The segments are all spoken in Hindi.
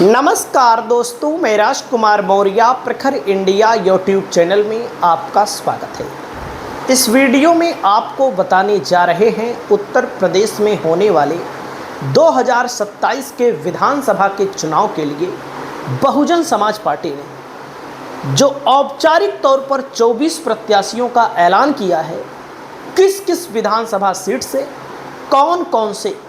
नमस्कार दोस्तों, मैं राजकुमार मौर्य प्रखर इंडिया यूट्यूब चैनल में आपका स्वागत है। इस वीडियो में आपको बताने जा रहे हैं उत्तर प्रदेश में होने वाले 2027 के विधानसभा के चुनाव के लिए बहुजन समाज पार्टी ने जो औपचारिक तौर पर 24 प्रत्याशियों का ऐलान किया है, किस किस विधानसभा सीट से कौन कौन से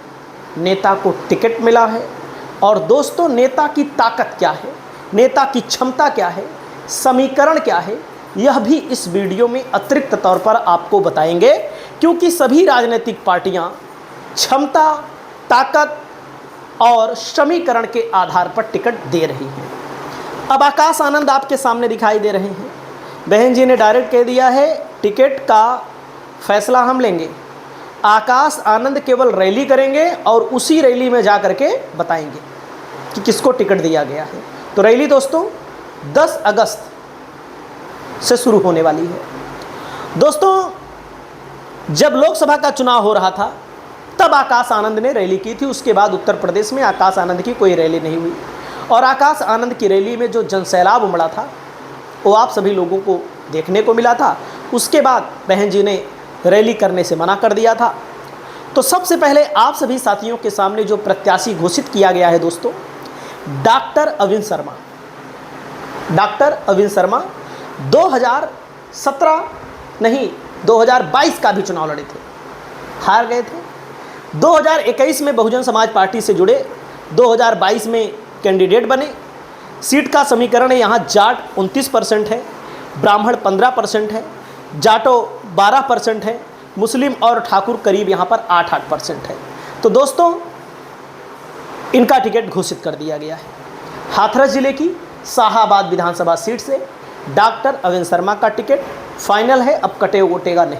नेता को टिकट मिला है और दोस्तों नेता की ताकत क्या है, नेता की क्षमता क्या है, समीकरण क्या है, यह भी इस वीडियो में अतिरिक्त तौर पर आपको बताएंगे, क्योंकि सभी राजनीतिक पार्टियां क्षमता, ताकत और समीकरण के आधार पर टिकट दे रही हैं। अब आकाश आनंद आपके सामने दिखाई दे रहे हैं। बहन जी ने डायरेक्ट कह दिया है टिकट का फैसला हम लेंगे। आकाश आनंद केवल रैली करेंगे और उसी रैली में जा कर के बताएंगे कि किसको टिकट दिया गया है। तो रैली दोस्तों 10 अगस्त से शुरू होने वाली है। दोस्तों जब लोकसभा का चुनाव हो रहा था तब आकाश आनंद ने रैली की थी। उसके बाद उत्तर प्रदेश में आकाश आनंद की कोई रैली नहीं हुई और आकाश आनंद की रैली में जो जनसैलाब उमड़ा था वो आप सभी लोगों को देखने को मिला था। उसके बाद बहन जी ने रैली करने से मना कर दिया था। तो सबसे पहले आप सभी साथियों के सामने जो प्रत्याशी घोषित किया गया है दोस्तों, डॉक्टर अविन शर्मा। डॉक्टर अविन शर्मा 2022 का भी चुनाव लड़े थे, हार गए थे। 2021 में बहुजन समाज पार्टी से जुड़े, 2022 में कैंडिडेट बने। सीट का समीकरण यहाँ जाट 29% है, ब्राह्मण 15% है, जाटो 12% है, मुस्लिम और ठाकुर करीब यहाँ पर 8% है। तो दोस्तों इनका टिकट घोषित कर दिया गया है। हाथरस जिले की शाहाबाद विधानसभा सीट से डॉक्टर अविन शर्मा का टिकट फाइनल है, अब कटे वोटेगा नहीं।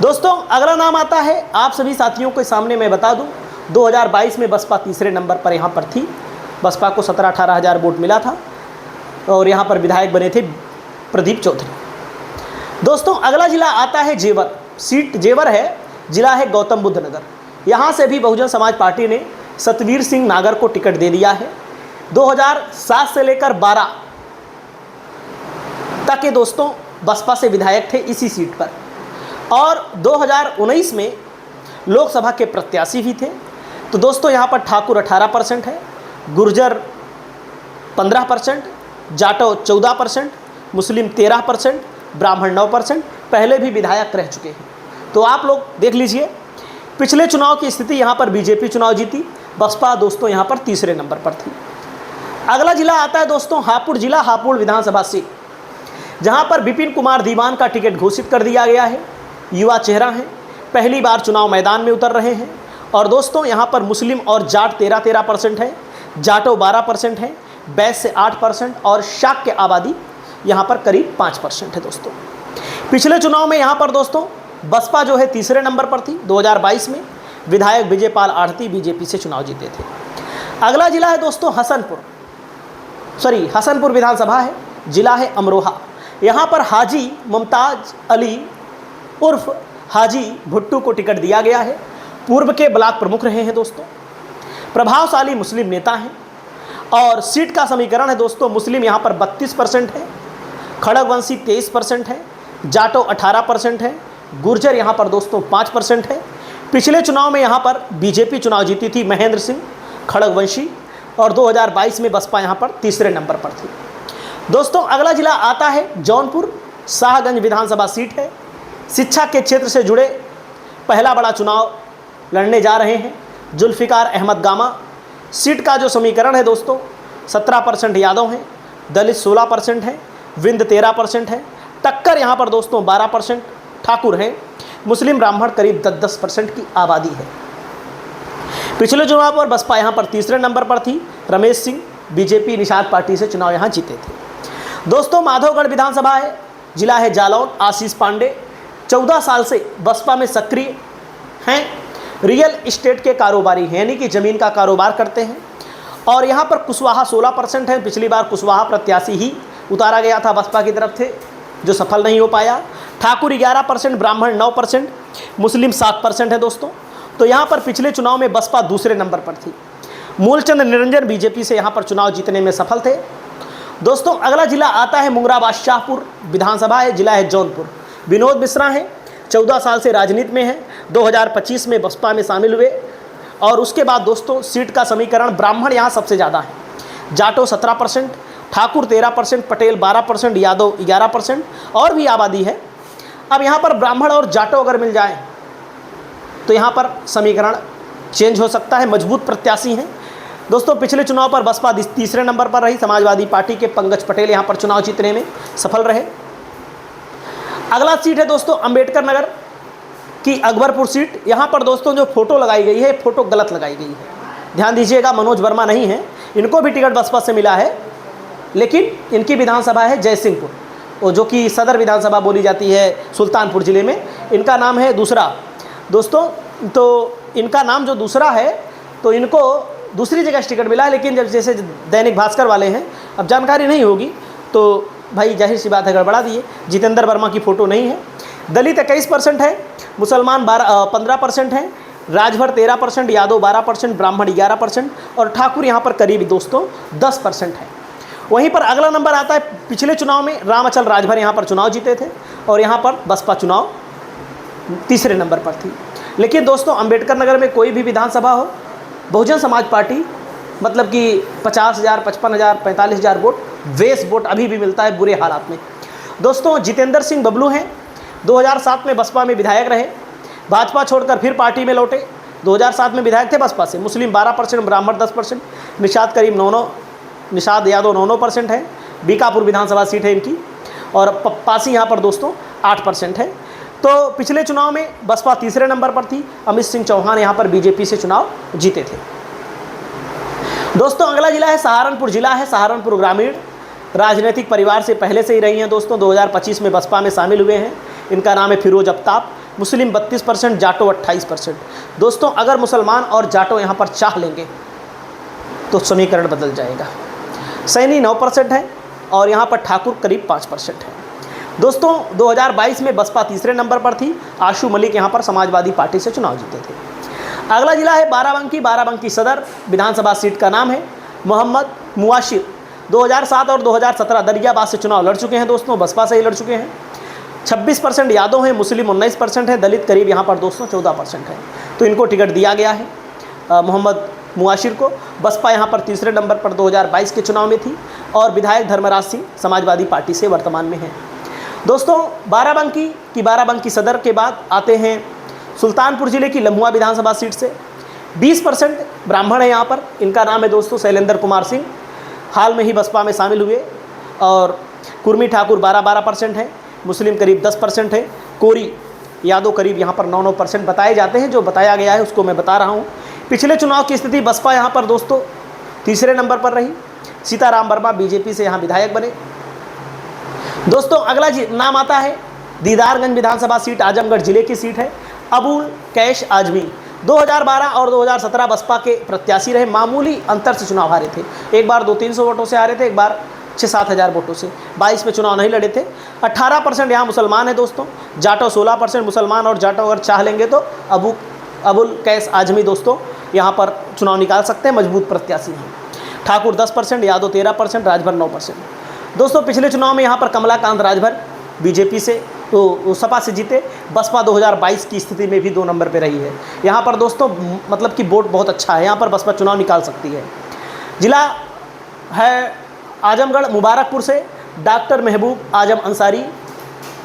दोस्तों अगला नाम आता है, आप सभी साथियों के सामने मैं बता दूं, 2022 में बसपा तीसरे नंबर पर यहाँ पर थी। बसपा को 17-18 हज़ार वोट मिला था और यहाँ पर विधायक बने थे प्रदीप चौधरी। दोस्तों अगला जिला आता है जेवर। सीट जेवर है, जिला है गौतम बुद्ध नगर। यहाँ से भी बहुजन समाज पार्टी ने सतवीर सिंह नागर को टिकट दे दिया है। 2007 से लेकर 12 तक के दोस्तों बसपा से विधायक थे इसी सीट पर और 2019 में लोकसभा के प्रत्याशी भी थे। तो दोस्तों यहाँ पर ठाकुर 18% है, गुर्जर 15%, जाटो 14%, मुस्लिम 13%, ब्राह्मण 9%, पहले भी विधायक रह चुके हैं। तो आप लोग देख लीजिए पिछले चुनाव की स्थिति। यहाँ पर बीजेपी चुनाव जीती, बसपा दोस्तों यहाँ पर तीसरे नंबर पर थी। अगला जिला आता है दोस्तों हापुड़ जिला, हापुड़ विधानसभा सीट, जहाँ पर विपिन कुमार दीवान का टिकट घोषित कर दिया गया है। युवा चेहरा हैं, पहली बार चुनाव मैदान में उतर रहे हैं और दोस्तों यहाँ पर मुस्लिम और जाट 13% है, जाटो 12% है, बैस से 8% और शाक्य आबादी यहाँ पर करीब 5% है। दोस्तों पिछले चुनाव में यहाँ पर दोस्तों बसपा जो है तीसरे नंबर पर थी। 2022 में विधायक विजयपाल आढ़ती बीजेपी से चुनाव जीते थे। अगला जिला है दोस्तों हसनपुर विधानसभा है, जिला है अमरोहा। यहाँ पर हाजी मुमताज अली उर्फ हाजी भुट्टू को टिकट दिया गया है। पूर्व के ब्लॉक प्रमुख रहे हैं दोस्तों, प्रभावशाली मुस्लिम नेता हैं और सीट का समीकरण है दोस्तों, मुस्लिम यहाँ पर 32% है, खड़गवंशी 23% है, जाटो 18% है, गुर्जर यहाँ पर दोस्तों 5% है। पिछले चुनाव में यहाँ पर बीजेपी चुनाव जीती थी, महेंद्र सिंह खड़गवंशी, और 2022 में बसपा यहाँ पर तीसरे नंबर पर थी। दोस्तों अगला जिला आता है जौनपुर, शाहगंज विधानसभा सीट है। शिक्षा के क्षेत्र से जुड़े पहला बड़ा चुनाव लड़ने जा रहे हैं जुल्फिकार अहमद गामा। सीट का जो समीकरण है दोस्तों 17% यादव हैं, दलित 16% है, विंद 13% है, टक्कर यहाँ पर दोस्तों 12% ठाकुर हैं, मुस्लिम ब्राह्मण करीब 10% की आबादी है। पिछले चुनाव पर बसपा यहाँ पर तीसरे नंबर पर थी। रमेश सिंह बीजेपी निषाद पार्टी से चुनाव यहाँ जीते थे। दोस्तों माधवगढ़ विधानसभा है, जिला है जालौन। आशीष पांडे 14 साल से बसपा में सक्रिय हैं, रियल इस्टेट के कारोबारी हैं, यानी कि ज़मीन का कारोबार करते हैं। और यहाँ पर कुशवाहा 16% है। पिछली बार कुशवाहा प्रत्याशी ही उतारा गया था बसपा की तरफ से, जो सफल नहीं हो पाया। ठाकुर 11%, ब्राह्मण 9%, मुस्लिम 7% है दोस्तों। तो यहाँ पर पिछले चुनाव में बसपा दूसरे नंबर पर थी। मूलचंद निरंजन बीजेपी से यहाँ पर चुनाव जीतने में सफल थे। दोस्तों अगला जिला आता है मुंगरा बादशाहपुर विधानसभा है, जिला है जौनपुर। विनोद मिश्रा हैं, 14 साल से राजनीति में हैं, 2025 में बसपा में शामिल हुए। और उसके बाद दोस्तों सीट का समीकरण ब्राह्मण यहाँ सबसे ज़्यादा है, जाटो 17%, ठाकुर 13%, पटेल 12%, यादव 11% और भी आबादी है। अब यहाँ पर ब्राह्मण और जाटो अगर मिल जाए तो यहाँ पर समीकरण चेंज हो सकता है। मजबूत प्रत्याशी हैं दोस्तों। पिछले चुनाव पर बसपा तीसरे नंबर पर रही, समाजवादी पार्टी के पंकज पटेल यहाँ पर चुनाव जीतने में सफल रहे। अगला सीट है दोस्तों अंबेडकर नगर की अकबरपुर सीट। यहाँ पर दोस्तों जो फोटो लगाई गई है, फोटो गलत लगाई गई है, ध्यान दीजिएगा। मनोज वर्मा नहीं है, इनको भी टिकट बसपा से मिला है, लेकिन इनकी विधानसभा है जयसिंहपुर, और जो कि सदर विधानसभा बोली जाती है सुल्तानपुर ज़िले में। इनका नाम है दूसरा दोस्तों, तो इनका नाम जो दूसरा है तो इनको दूसरी जगह से टिकट मिला है। लेकिन जब जैसे दैनिक भास्कर वाले हैं, अब जानकारी नहीं होगी तो भाई जाहिर सी बात है गड़बड़ा दिए। जितेंद्र वर्मा की फ़ोटो नहीं है। दलित 21% है, मुसलमान 15% हैं, राजभर 13%, यादव 12%, ब्राह्मण 11% और ठाकुर यहाँ पर करीब दोस्तों 10% है। वहीं पर अगला नंबर आता है, पिछले चुनाव में रामअचल राजभर यहाँ पर चुनाव जीते थे और यहाँ पर बसपा चुनाव तीसरे नंबर पर थी। लेकिन दोस्तों अंबेडकर नगर में कोई भी विधानसभा हो, बहुजन समाज पार्टी मतलब कि 50,000, 55,000, 45,000 वोट वेस वोट अभी भी मिलता है बुरे हालात में। दोस्तों जितेंद्र सिंह बबलू हैं, 2007 में बसपा में विधायक रहे, भाजपा छोड़कर फिर पार्टी में लौटे। 2007 में विधायक थे बसपा से। मुस्लिम 12%, ब्राह्मण 10%, निषाद करीब 9 निषाद यादव 9% है। बीकापुर विधानसभा सीट है इनकी और पासी यहाँ पर दोस्तों 8% है। तो पिछले चुनाव में बसपा तीसरे नंबर पर थी। अमित सिंह चौहान यहाँ पर बीजेपी से चुनाव जीते थे। दोस्तों अगला जिला है सहारनपुर जिला है, सहारनपुर ग्रामीण। राजनीतिक परिवार से पहले से ही रही हैं दोस्तों, 2025 में बसपा में शामिल हुए हैं। इनका नाम है फिरोज अफ्ताब। मुस्लिम 32%, जाटो 28%। दोस्तों अगर मुसलमान और जाटो यहाँ पर चाह लेंगे तो समीकरण बदल जाएगा। सैनी 9% है और यहाँ पर ठाकुर करीब 5% है। दोस्तों 2022 में बसपा तीसरे नंबर पर थी। आशु मलिक यहाँ पर समाजवादी पार्टी से चुनाव जीते थे। अगला जिला है बाराबंकी। बाराबंकी सदर विधानसभा सीट का नाम है मोहम्मद मुआशिर। 2007 और 2017 दरियाबाद से चुनाव लड़ चुके हैं दोस्तों, बसपा से ही लड़ चुके हैं। 26% यादव हैं, मुस्लिम 19% है, दलित करीब यहाँ पर दोस्तों 14% है। तो इनको टिकट दिया गया है मोहम्मद मुआशिर को। बसपा यहाँ पर तीसरे नंबर पर 2022 के चुनाव में थी और विधायक धर्मराज सिंह समाजवादी पार्टी से वर्तमान में हैं। दोस्तों बाराबंकी सदर के बाद आते हैं सुल्तानपुर ज़िले की लम्हुआ विधानसभा सीट से। 20% ब्राह्मण है यहाँ पर। इनका नाम है दोस्तों शैलेंद्र कुमार सिंह, हाल में ही बसपा में शामिल हुए। और कुर्मी ठाकुर 12% है, मुस्लिम करीब 10% है, कोरी यादव करीब यहाँ पर 9% बताए जाते हैं। जो बताया गया है उसको मैं बता रहा हूँ। पिछले चुनाव की स्थिति बसपा यहाँ पर दोस्तों तीसरे नंबर पर रही। सीताराम वर्मा बीजेपी से यहाँ विधायक बने। दोस्तों अगला नाम आता है दीदारगंज विधानसभा सीट, आजमगढ़ जिले की सीट है। अबुल कैश आजमी 2012 और 2017 बसपा के प्रत्याशी रहे। मामूली अंतर से चुनाव हारे थे, एक बार 200-300 वोटों से हारे थे, एक बार 6-7 हज़ार वोटों से। 22 में चुनाव नहीं लड़े थे। 18% यहाँ मुसलमान है दोस्तों, जाटो 16%। मुसलमान और जाटो अगर चाह लेंगे तो अबुल कैश आजमी दोस्तों यहाँ पर चुनाव निकाल सकते हैं, मजबूत प्रत्याशी हैं। ठाकुर 10%, यादव 13%, राजभर 9%। दोस्तों पिछले चुनाव में यहाँ पर कमलाकांत राजभर बीजेपी से तो सपा से जीते। बसपा 2022 की स्थिति में भी 2 नंबर पे रही है। यहाँ पर दोस्तों मतलब कि वोट बहुत अच्छा है, यहाँ पर बसपा चुनाव निकाल सकती है। जिला है आजमगढ़। मुबारकपुर से डॉक्टर महबूब आजम अंसारी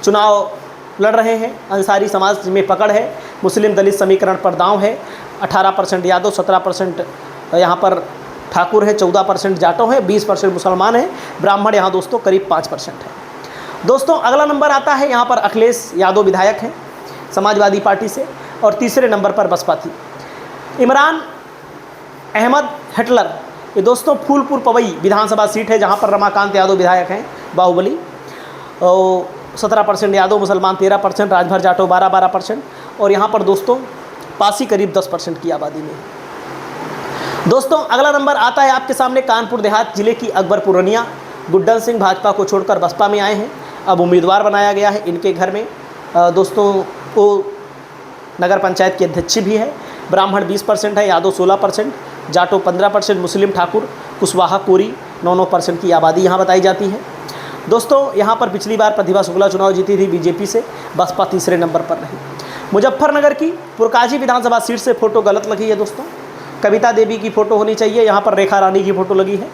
चुनाव लड़ रहे हैं। अंसारी समाज में पकड़ है, मुस्लिम दलित समीकरण पर दांव है। 18% यादव, 17% यहाँ पर ठाकुर है, 14% जाटो है, 20% मुसलमान है, ब्राह्मण यहाँ दोस्तों करीब 5% है। दोस्तों अगला नंबर आता है, यहाँ पर अखिलेश यादव विधायक हैं समाजवादी पार्टी से और तीसरे नंबर पर बसपा थी। इमरान अहमद हेटलर, ये दोस्तों फूलपुर पवई विधानसभा सीट है जहाँ पर रमाकांत यादव विधायक हैं, बाहुबली। 17% यादव, मुसलमान 13%, राजभर जाटो 12% और यहाँ पर दोस्तों पासी करीब 10% की आबादी में। दोस्तों अगला नंबर आता है आपके सामने कानपुर देहात जिले की अकबरपुर रनिया। गुड्डन सिंह भाजपा को छोड़कर बसपा में आए हैं, अब उम्मीदवार बनाया गया है इनके घर में। दोस्तों वो नगर पंचायत की अध्यक्ष भी है। ब्राह्मण 20% है, यादव 16%, जाटो 15%, मुस्लिम ठाकुर कुशवाहा कोरी 9% की आबादी यहाँ बताई जाती है। दोस्तों यहाँ पर पिछली बार प्रतिभा शुक्ला चुनाव जीती थी बीजेपी से, बसपा तीसरे नंबर पर रही। मुजफ्फरनगर की पुरकाजी विधानसभा सीट से फोटो गलत लगी है दोस्तों, कविता देवी की फ़ोटो होनी चाहिए, यहाँ पर रेखा रानी की फ़ोटो लगी है।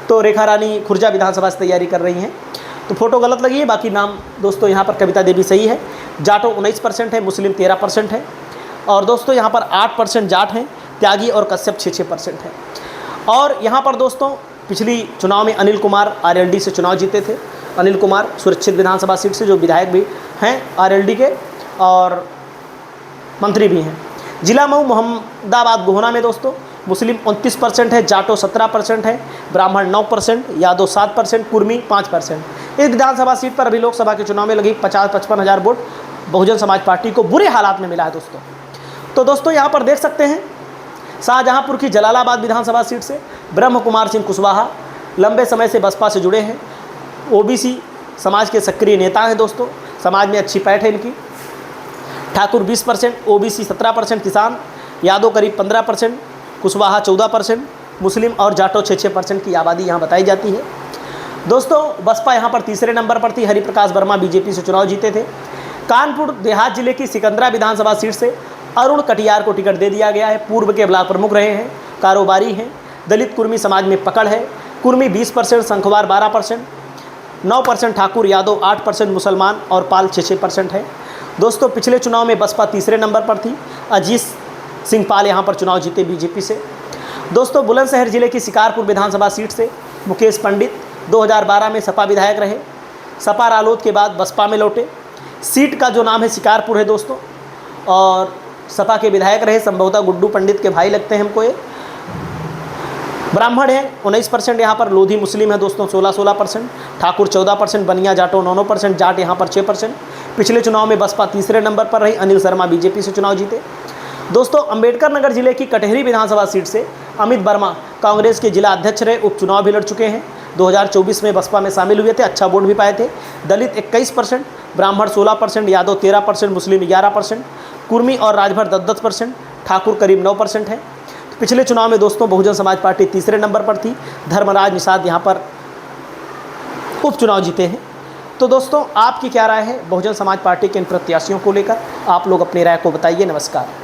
तो रेखा रानी खुर्जा विधानसभा से तैयारी कर रही हैं, तो फोटो गलत लगी है। बाकी नाम दोस्तों यहाँ पर कविता देवी सही है। जाटो 19% है, मुस्लिम 13% है, और दोस्तों यहाँ पर 8% जाट हैं, त्यागी और कश्यप 6% है। और यहाँ पर दोस्तों पिछली चुनाव में अनिल कुमार आरएलडी से चुनाव जीते थे। अनिल कुमार सुरक्षित विधानसभा सीट से, जो विधायक भी हैं आरएलडी के और मंत्री भी हैं। जिला मऊ मोहम्मदाबाद गोहना में दोस्तों मुस्लिम 29% है, जाटो 17% है, ब्राह्मण 9%, यादव 7%, कुर्मी 5%। इस विधानसभा सीट पर अभी लोकसभा के चुनाव में लगी 50-55 हज़ार वोट बहुजन समाज पार्टी को बुरे हालात में मिला है दोस्तों। तो दोस्तों यहाँ पर देख सकते हैं शाहजहांपुर की जलालाबाद विधानसभा सीट से ब्रह्म कुमार सिंह कुशवाहा लंबे समय से बसपा से जुड़े हैं, ओबीसी समाज के सक्रिय नेता हैं दोस्तों, समाज में अच्छी पैठ है इनकी। ठाकुर 20%, ओबीसी 17%, किसान यादव करीब 15%, कुशवाहा 14%, मुस्लिम और जाटो 6% की आबादी यहाँ बताई जाती है। दोस्तों बसपा यहाँ पर तीसरे नंबर पर थी, हरिप्रकाश वर्मा बीजेपी से चुनाव जीते थे। कानपुर देहात जिले की सिकंदरा विधानसभा सीट से अरुण कटियार को टिकट दे दिया गया है, पूर्व के ब्लॉक प्रमुख रहे हैं, कारोबारी हैं, दलित कुर्मी समाज में पकड़ है। कुर्मी 20%, संखवार 12%, 9% ठाकुर, यादव 8%, मुसलमान और पाल 6% है। दोस्तों पिछले चुनाव में बसपा तीसरे नंबर पर थी, अजीत सिंह पाल यहाँ पर चुनाव जीते बीजेपी से। दोस्तों बुलंदशहर जिले की शिकारपुर विधानसभा सीट से मुकेश पंडित 2012 में सपा विधायक रहे, सपा रालोद के बाद बसपा में लौटे। सीट का जो नाम है शिकारपुर है दोस्तों, और सपा के विधायक रहे, संभवतः गुड्डू पंडित के भाई लगते हैं हमको ये। ब्राह्मण है 19% यहाँ पर, लोधी मुस्लिम है दोस्तों 16%, ठाकुर 14%, बनिया जाटो 9%, जाट यहाँ पर 6%। पिछले चुनाव में बसपा तीसरे नंबर पर रही, अनिल शर्मा बीजेपी से चुनाव जीते। दोस्तों अंबेडकर नगर जिले की कटहरी विधानसभा सीट से अमित वर्मा कांग्रेस के जिला अध्यक्ष रहे, उपचुनाव भी लड़ चुके हैं। 2024 में बसपा में शामिल हुए थे, अच्छा वोट भी पाए थे। दलित 21%, ब्राह्मण 16%, यादव 13%, मुस्लिम 11%, कुर्मी और राजभर 10%, ठाकुर करीब 9% है। तो पिछले चुनाव में दोस्तों बहुजन समाज पार्टी तीसरे नंबर पर थी, धर्मराज निषाद यहाँ पर उपचुनाव जीते हैं। तो दोस्तों आपकी क्या राय है बहुजन समाज पार्टी के इन प्रत्याशियों को लेकर? आप लोग अपनी राय को बताइए। नमस्कार।